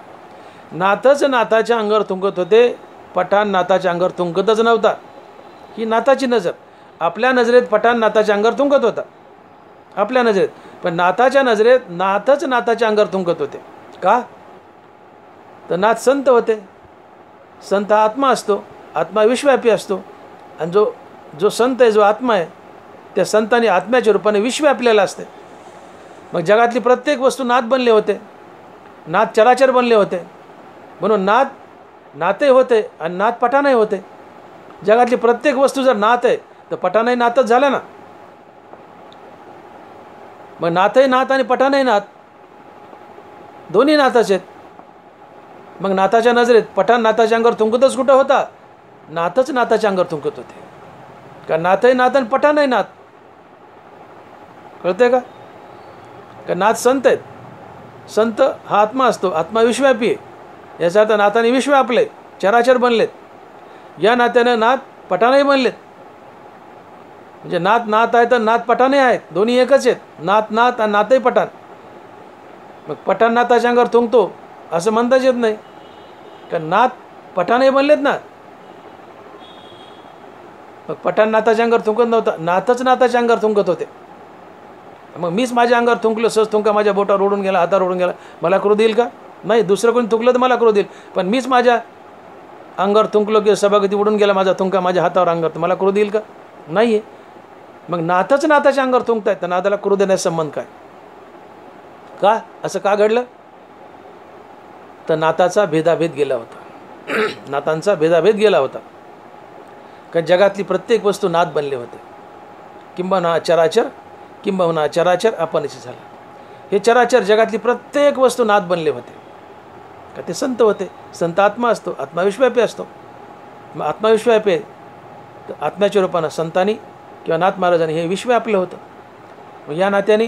नाथच नाथाच्या अंगावर थुंकत होते, पठाण नाथाच्या अंगावर थुंकतच नव्हता. ही नाथाची नजर. आपल्या नजरेत पठाण नाथाच्या अंगावर थुंकत होता, आपल्या नजरेत. पण नाथाच्या नजरेत नाथच नाथाच्या अंगावर थुंकत होते. का? तर नाथ संत होते. संत हा आत्मा असतो, आत्मा विश्वव्यापी असतो. आणि जो संत आहे, जो आत्मा आहे, त्या संतांनी आत्म्याच्या रूपाने विश्व व्यापलेलं असते. मग जगातली प्रत्येक वस्तू नाथ बनले होते, नाथ चराचर बनले होते. म्हणून नाथही होते आणि नाथ पठाणही होते. जगातली प्रत्येक वस्तू जर नाथ आहे तर पठाणही नाथच झालं ना. मग नाथही नाथ आणि पठाणही नाथ, दोन्ही नाथच आहेत. मग नाथाच्या नजरेत पठाण नाथाच्या अंगावर थुंकतच कुठं होता? नाथच नाथाच्या अंगावर थुंकत होते. का? नाथही नाथ आणि पठाणही नाथ. कळतंय का? का नाथ संत आहेत. संत हा आत्मा असतो, आत्मा विश्वव्यापी आहे. याचा अर्थ नाथाने विश्व आपले चराचर बनलेत. या नात्यानं नाथ पठाणही बनलेत. म्हणजे नाथ नाथ आहे तर नाथ पठाणही आहेत, दोन्ही एकच आहेत. नाथ नाथ आणि नाथही पठाण. मग पठाण नाथाच्या अंगावर थुंकतो असं म्हणताच येत नाही, कारण नाथ पठाणही बनलेत ना. मग पठाण नाथाच्या अंगावर थुंकत नव्हता, नाथच नाथाच्या अंगावर थुंकत होते. मग मीच माझ्या अंगावर थुंकलो, सहज थुंका माझ्या बोटावर ओढून गेला, हातावर ओढून गेला, मला क्रोध येईल का? नाही. दुसरं कोणी थुंकलं तर मला क्रोध येईल. पण मीच माझ्या अंगावर थुंकलो की सभागती उडून गेला माझा थुंका माझ्या हातावर, अंगावर, तर मला क्रोध येईल का? नाही आहे. मग नाथच नाथाच्या अंगावर थुंकतायत तर नाथाला क्रोध येण्याचा संबंध काय? का? असं का घडलं? तर नाथाचा भेदाभेद गेला होता. नाथांचा भेदाभेद गेला होता. कारण जगातली प्रत्येक वस्तू नाथ बनले होते. किंबहुना चराचर, किंबहुना चराचर आपणच झाला. हे चराचर जगातली प्रत्येक वस्तू नाथ बनले होते. का? ते संत होते. संत आत्मा असतो, आत्मा विश्वव्यापी असतो. मग आत्मा विश्वव्यापी आहे तर आत्म्याच्या रूपानं संतांनी किंवा नाथ महाराजांनी हे विश्व आपलं होतं. मग या नात्याने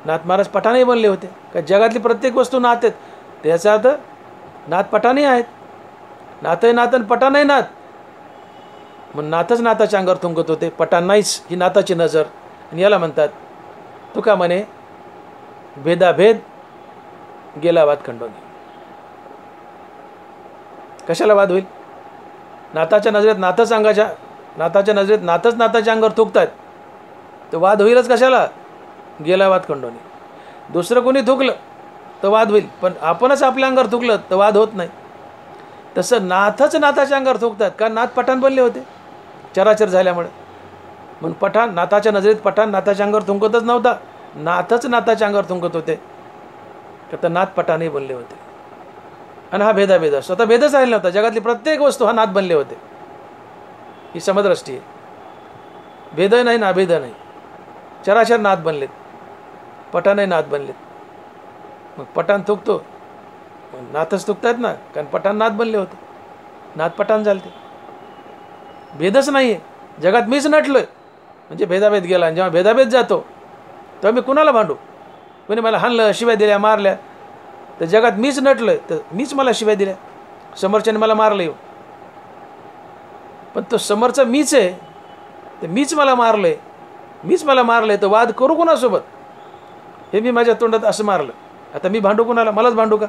नाथ महाराज पठाणही बनले होते. का? जगातली प्रत्येक वस्तू नाथ आहेत, त्याचा अर्थ नाथ पठाणही आहेत. नाथही नाथ आणि पठाणही नाथ. मग नाथच नाथाच्या अंगावर थुंकत होते, पठाण नाहीच. ही नाथाची नजर. आणि याला म्हणतात, तुका म्हणे भेदाभेद गेला वाद खंडोनी. कशाला वाद होईल? नाथाच्या नजरेत नाथच अंगाच्या, नाथाच्या नजरेत नाथच नाथाच्या अंगावर थुकतायत तर वाद होईलच कशाला? गेला वाद खंडोनी. दुसरं कोणी थुकलं तर वाद होईल, पण आपणच आपल्या अंगावर थुकलं तर वाद होत नाही. तसं नाथच नाथाच्या अंगावर थुकतात. कारण नाथ पठाण बनले होते चराचर झाल्यामुळे. म्हणून पठाण नाथाच्या नजरेत पठाण नाथाच्या अंगावर थुंकतच नव्हता, नाथच नाथाच्या अंगावर थुंकत होते. तर नाथ पठाणही बनले होते. आणि हा भेदाभेद असतो. आता भेदच राहिला नव्हता. जगातली प्रत्येक वस्तू हा नाद बनले होते. ही समदृष्टी आहे. भेद नाही ना अभेद नाही. चराचर नाद बनलेत. पटानही नाद बनलेत. मग पटान थुकतो, नाथच थुकतात ना, कारण पटान नाद बनले होते. नाद पटान झालते. भेदच नाही आहे. जगात मीच नटलोय म्हणजे भेदाभेद गेला. आणि जेव्हा भेदाभेद जातो तेव्हा मी कुणाला भांडू? कोणी मला हाणलं, शिव्या दिल्या, मारल्या, तर जगात मीच नटलोय तर मीच मला शिव्या दिल्या. समोरच्याने मला मारलं येऊ, पण तो समोरचा मीच आहे. तर मीच मला मारलंय, मीच मला मारलंय, तर वाद करू कोणासोबत? हे मी माझ्या तोंडात असं मारलं, आता मी भांडू कोणाला? मलाच भांडू का?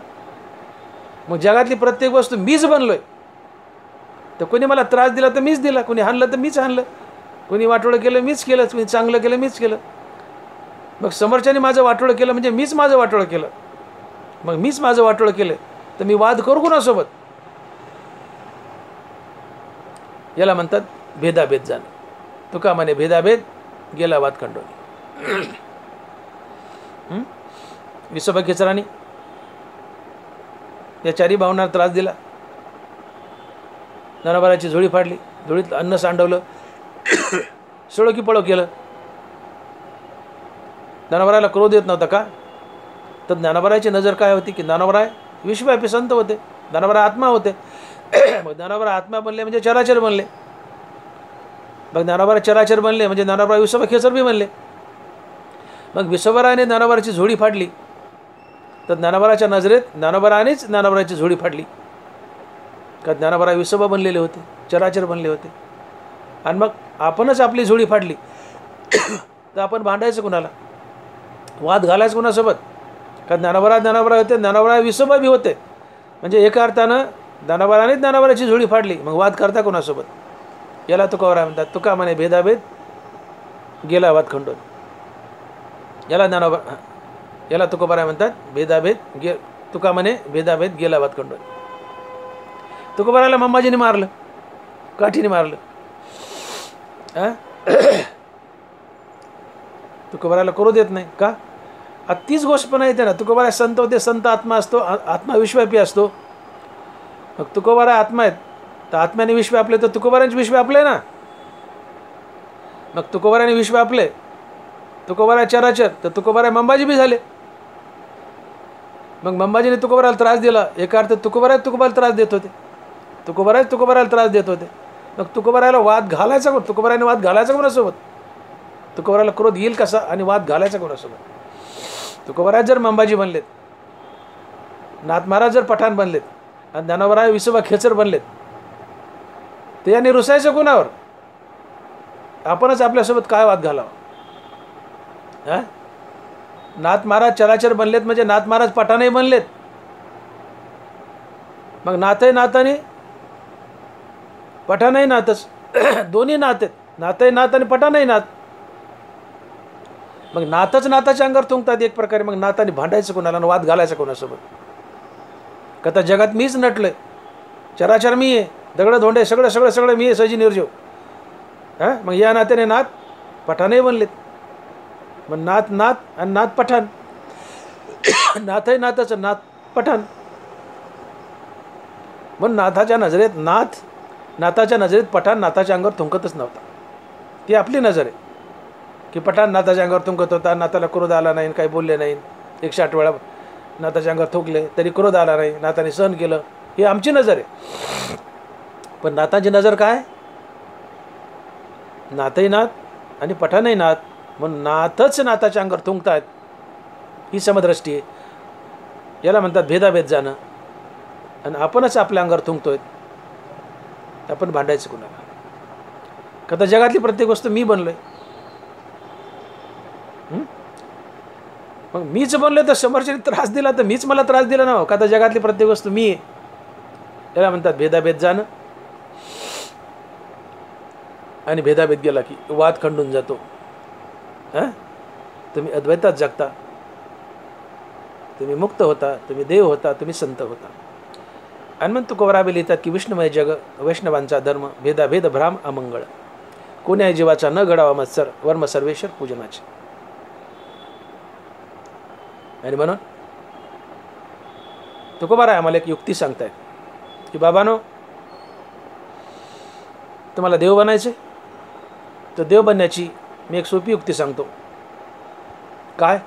मग जगातली प्रत्येक वस्तू मीच बनलोय. तर कोणी मला त्रास दिला तर मीच दिला, कोणी हाणलं तर मीच हाणलं, कोणी वाटोळं केलं मीच केलं, कोणी चांगलं केलं मीच केलं. मग समोरच्याने माझं वाटोळं केलं म्हणजे मीच माझं वाटोळं केलं. मग मीच माझं वाटोळं केलं तर मी वाद करू कोणासोबत? याला म्हणतात भेदाभेद जाणं. तुका म्हणे भेदाभेद गेला वाद खंडोनी. विसोबा खेचरांनी या चारी भावनांना त्रास दिला. जनावराची झोळी फाडली, झोळीत अन्न सांडवलं, सळो की पळो केलं. ज्ञानोबारायला क्रोध येत नव्हता का? तर ज्ञानोबारायची नजर काय होती की ज्ञानोबाराय विश्वव्यापी संत होते, ज्ञानोबाराय आत्मा होते. मग ज्ञानोबाराय आत्मा बनले म्हणजे चराचर बनले. मग ज्ञानोबाराय चराचर बनले म्हणजे ज्ञानोबाराय विसोबा खेचर बी बनले. मग विसोबारायने ज्ञानोबाराची झोळी फाडली तर ज्ञानोबाराच्या नजरेत ज्ञानोबारायनेच ज्ञानोबारायची झोळी फाडली. का ज्ञानोबाराय विसोबा बनलेले होते, चराचर बनले होते. आणि मग आपणच आपली झोळी फाडली तर आपण भांडायचं कुणाला? वाद घालायचं कुणासोबत? का ज्ञानोबाराय होते, ज्ञानोबाराय विसोबा बी होते, म्हणजे एका अर्थानं ज्ञानोबारायनेच ज्ञानोबाराची झोळी फाडली. मग वाद करता कोणासोबत? याला तुकोबाराय म्हणतात. तुका म्हणे भेदाभेद गेला वाद खंडोन. याला तुकोबाराय म्हणतात भेदाभेद तुका म्हणे भेदाभेद गेला वाद खंडोन. तुकोबारायला मम्माजीने मारलं, काठीने मारलं. तुकोबारायला करू देत नाही का? तीच गोष्ट पण येते ना. तुकोबाराय संत होते, संत आत्मा असतो, आत्मा विश्वव्यापी असतो. मग तुकोबाराय आत्मा आहेत तर आत्म्याने विश्व व्यापले, तर तुकोबारायांचे विश्व व्यापले ना. मग तुकोबारायाने विश्व व्यापले, तुकोबाराय चराचर, तर तुकोबाराय मंबाजी बी झाले. मग मंबाजीने तुकोबारायला त्रास दिला, एका अर्थ तुकोबारायला त्रास देत होते, तुकोबारायला त्रास देत होते. मग तुकोबारायला वाद घालायचा कोण? तुकोबारायने वाद घालायचा कोणासोबत? तुकोबारायला क्रोध येईल कसा आणि वाद घालायचा कोणासोबत? तुकोबाराय जर मंबाजी बनलेत, नाथ महाराज जर पठाण बनलेत आणि ज्ञानोबाराय विसोबा खेचर बनलेत, तर याने रुसायचं कोणावर? आपणच आपल्यासोबत काय वाद घालावा? नाथ महाराज चराचर बनलेत म्हणजे नाथ महाराज पठाणही बनलेत. मग नाथही नाथाने पठाणही नाथच, दोन्ही नाथ आहेत. नाथही नाथ आणि पठाणही नाथ. मग नाथच नाथाच्या अंगावर थुंकतात एक प्रकारे. मग नाथाने भांडायचं कोणाला आणि वाद घालायचं कोणासोबत? का तर जगात मीच नटलोय, चराचर मी आहे, दगडं धोंडे सगळं सगळं सगळं मी आहे, सजी निर्जीव. मग या नात्याने नाथ पठाणही बनलेत. मग नाथ आणि नाथ पठाण, नाथही नाथच, नाथ पठाण. म्हणून नाथाच्या नजरेत पठाण नाथाच्या अंगावर थुंकतच नव्हता. ती आपली नजर आहे की पठाण नाथाच्या अंगावर थुंकत होता, नाथाला क्रोध आला नाही, काही बोलले नाही. 108 वेळा नाथाच्या अंगावर थुंकले तरी क्रोध आला नाही, नाथाने सहन केलं. ही आमची नजर आहे. पण नाथाची नजर काय? नाथही नाथ आणि पठाणही नाथ, म्हणून नाथच नाथाच्या अंगावर थुंकतायत. ही समदृष्टी आहे. याला म्हणतात भेदाभेद जाणं. आणि आपणच आपल्या अंगावर थुंकतोय, आपण भांडायचं कुणाला? का तर जगातली प्रत्येक वस्तू मी बनलोय. मग मीच बनलोय तर समोरच्याने त्रास दिला तर मीच मला त्रास दिला ना. का तर जगातली प्रत्येक वस्तू मी आहे. याला म्हणतात भेदाभेद जाणं. आणि भेदाभेद गेला की वाद खंडून जातो. तुम्ही अद्वैतात जगता, तुम्ही मुक्त होता, तुम्ही देव होता, तुम्ही संत होता. आणि मग तुकोबाराय लिहितात की विष्णुमय जग वैष्णवांचा धर्म, भेदाभेद भ्राम अमंगळ, कोण्याही जीवाचा न घडावा मत्सर, वर्म सर्वेश्वर पूजनाचे. आणि म्हणून तुकोबाराय आम्हाला एक युक्ती सांगतायत की बाबांनो, तुम्हाला देव बनायचे तर देव बनण्याची मी एक सोपी युक्ती सांगतो. काय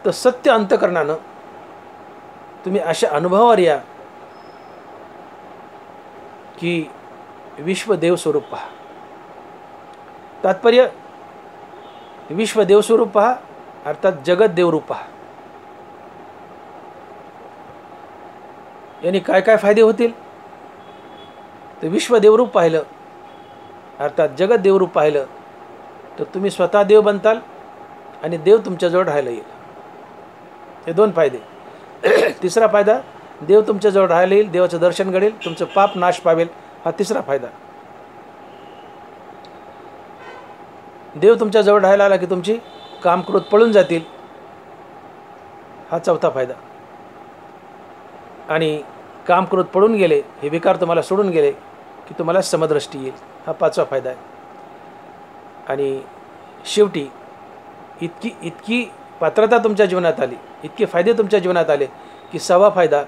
तर सत्य अंतकरणानं तुम्ही अशा अनुभवावर या की विश्व देवस्वरूप पहा. तात्पर्य विश्व देवस्वरूप पहा अर्थात जगत देवरूप पहा. याने काय काय फायदे होतील तर विश्व देवरूप पाहिलं अर्थात जगत देवरूप पाहिलं तर तुम्ही स्वतः देव बनताल आणि देव तुमच्याजवळ राहायला येईल. हे दोन फायदे. तिसरा फायदा, देव तुमच्याजवळ राहायला येईल, देवाचं दर्शन घडेल, तुमचं पाप नाश पावेल. हा तिसरा फायदा. देव तुमच्याजवळ राहायला आला की तुमची काम क्रोध पळून जातील. हा चौथा फायदा. आणि काम क्रोध पळून गेले, हे विकार तुम्हाला सोडून गेले की तुम्हाला समदृष्टी येईल. हा पाचवा फायदा आहे. आणि शेवटी इतकी पात्रता तुमच्या जीवनात आली, इतके फायदे तुमच्या जीवनात आले की सहावा फायदा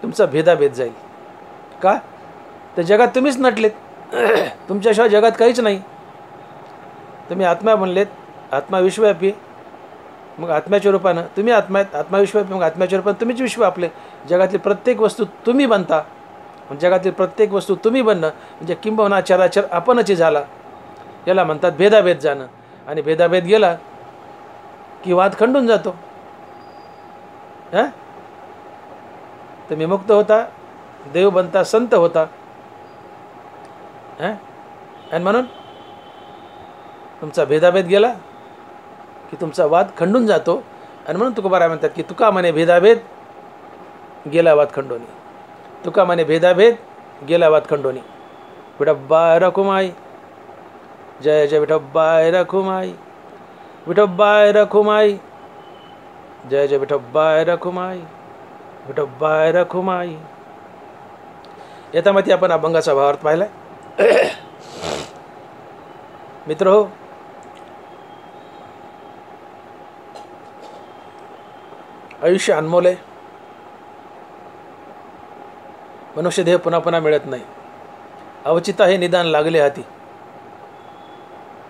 तुमचा भेदाभेद जाईल. का तर जगात तुम्हीच नटलेत. तुमच्याशिवाय जगात काहीच नाही. तुम्ही आत्मा बनलेत, आत्मा विश्वव्यापी, मग आत्म्याच्या रूपानं तुम्ही आत्मा आहेत, आत्मा विश्वव्यापी, मग आत्म्याच्या रूपानं तुम्हीच विश्व आपले. जगातली प्रत्येक वस्तू तुम्ही बनता. जगातील प्रत्येक वस्तू तुम्ही बनणं म्हणजे किंबहुना चराचर आपणच झाला. याला म्हणतात भेदाभेद जाणं. आणि भेदाभेद गेला की वाद खंडून जातो. हां, तुम्ही मुक्त होता, देव बनता, संत होता. हां, आणि म्हणून तुमचा भेदाभेद गेला की तुमचा वाद खंडून जातो. आणि म्हणून तुकोबाराय म्हणतात की तुका म्हणे भेदाभेद गेला वाद खंडोनी. तुका म्हणे भेदाभेद गेला वाद खंडोनी. विठोबाय रखुमाई, जय जय विठोबाय रखुमाई, विठोबाय रखुमाई, जय जय विठोबाय रखुमाई, विठोबाय रखुमाई. याच्यामध्ये आपण अभंगाचा भावार्थ पाहिला. मित्र हो, आयुष्य अनमोल आहे. मनुष्यदेह पुन्हा पुन्हा मिळत नाही. अवचिता हे निदान लागले हाती.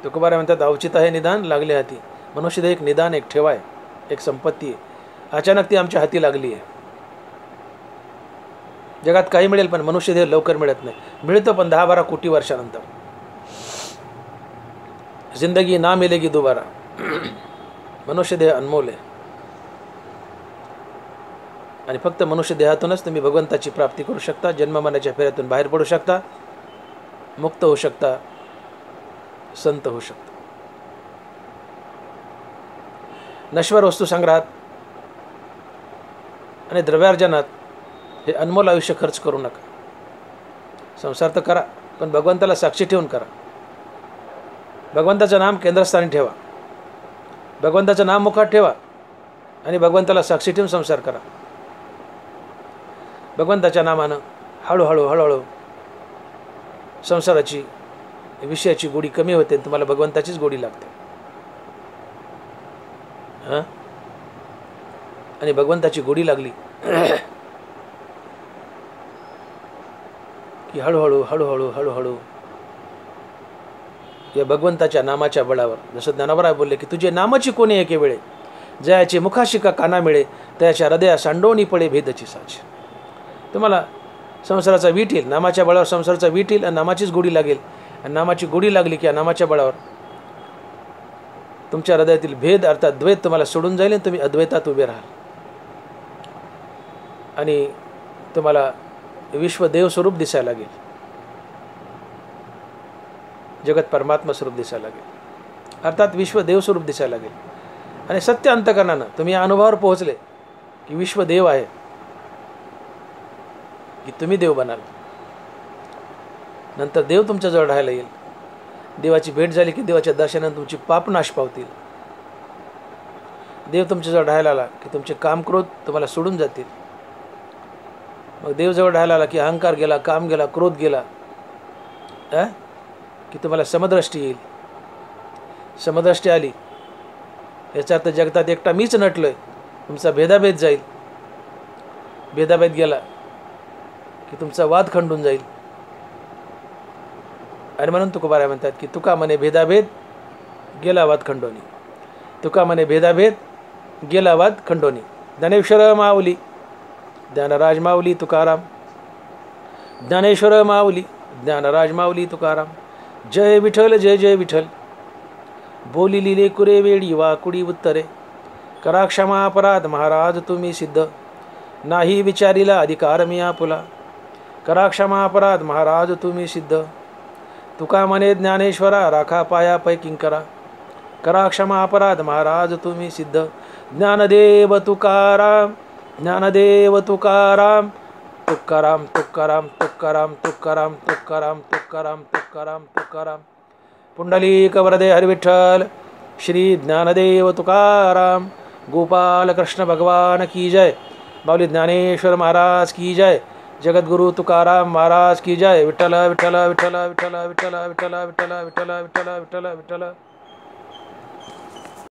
तुकोबाराय म्हणतात अवचिता हे निदान लागले हाती. मनुष्यदेह एक निदान, एक ठेवा आहे, एक संपत्ती आहे. अचानक ती आमच्या हाती लागली आहे. जगात काही मिळेल पण मनुष्यदेह लवकर मिळत नाही. मिळतो पण 10-12 कोटी वर्षानंतर. जिंदगी ना मिलेगी दोबारा. मनुष्यदेह अनमोल आहे. आणि फक्त मनुष्यदेहातूनच तुम्ही भगवंताची प्राप्ती करू शकता. जन्ममरणाच्या फेऱ्यातून बाहेर पडू शकता, मुक्त होऊ शकता, संत होऊ शकता. नश्वर वस्तू संग्रहात आणि द्रव्यार्जनात हे अनमोल आयुष्य खर्च करू नका. संसार तर करा पण भगवंताला साक्षी ठेवून करा. भगवंताचं नाम केंद्रस्थानी ठेवा, भगवंताचं नाम मुखात ठेवा आणि भगवंताला साक्षी ठेवून संसार करा. भगवंताच्या नामानं हळूहळू हळूहळू संसाराची विषयाची गोडी कमी होते, तुम्हाला भगवंताचीच गोडी लागते. हां, आणि भगवंताची गोडी लागली की हळूहळू हळूहळू हळूहळू या भगवंताच्या नामाच्या बळावर, जसं ज्ञानोबराय बोलले की तुझे नामाची कोणी एके वेळे, जयाचे मुखाशिका काना मिळे, त्याच्या हृदया सांडोणी पडे भेदची साच. तुम्हाला संसाराचा वीट येईल, नामाच्या बळावर संसाराचा वीट येईल आणि नामाचीच गोडी लागेल. आणि नामाची गोडी लागली की या नामाच्या बळावर तुमच्या हृदयातील भेद अर्थात द्वैत तुम्हाला सोडून जाईल आणि तुम्ही अद्वैतात उभे राहाल. आणि तुम्हाला विश्व देव स्वरूप दिसायला लागेल, जगत परमात्मा स्वरूप दिसायला लागेल, अर्थात विश्व देव स्वरूप दिसायला लागेल. आणि सत्य अंतकरणानं तुम्ही या अनुभवावर पोहोचले की विश्व देव आहे, की तुम्ही देव बनाल. नंतर देव तुमच्याजवळ राहायला येईल. देवाची भेट झाली की देवाच्या दर्शनाने तुमची पाप नाश पावतील. देव तुमच्याजवळ राहायला आला की तुमचे काम क्रोध तुम्हाला सोडून जातील. मग देवजवळ राहायला आला की अहंकार गेला, काम गेला, क्रोध गेला, की तुम्हाला समदृष्टी येईल. समदृष्टी आली याचा अर्थ जगतात एकटा मीच नटलोय, तुमचा भेदाभेद जाईल. भेदाभेद गेला की तुमचा वाद खंडून जाईल. आणि म्हणून तुकोबाराय म्हणतात की तुका म्हणे भेदाभेद गेला वाद खंडोनी. तुका म्हणे भेदाभेद गेला वाद खंडोनी. ज्ञानेश्वर माऊली ज्ञानराज माऊली तुकाराम. ज्ञानेश्वर माऊली ज्ञानराज माऊली तुकाराम. जय विठ्ठल जय जय विठ्ठल. बोली लिले कुरे वेळी वाकुडी उत्तरे. करा क्षमा अपराध महाराज तुम्ही सिद्ध. नाही विचारिला अधिकार मी आपुला. करा क्षमा अपराध महाराज तुम्ही सिद्ध. तुका म्हणे ज्ञानेश्वरा राखा पाया पै किंकरा. करा क्षमा अपराध महाराज तुम्ही सिद्ध. ज्ञानदेव तुकाराम ज्ञानदेव तुकाराम. तुकाराम तुकाराम तुकाराम तुकाराम तुकाराम तुकाराम तुकाराम तुकाराम. पुंडलिक वरदे हरिविठ्ठल. श्री ज्ञानदेव तुकाराम. गोपाल कृष्ण भगवान की जय. बावली ज्ञानेश्वर महाराज की जय. जगद्गुरु तुकाराम महाराज की जय. विठ्ठल विठ्ठल विठ्ठल विठ्ठल विठ्ठल विठ्ठल विठ्ठल विठ्ठल विठ्ठल विठ्ठल विठ्ठल.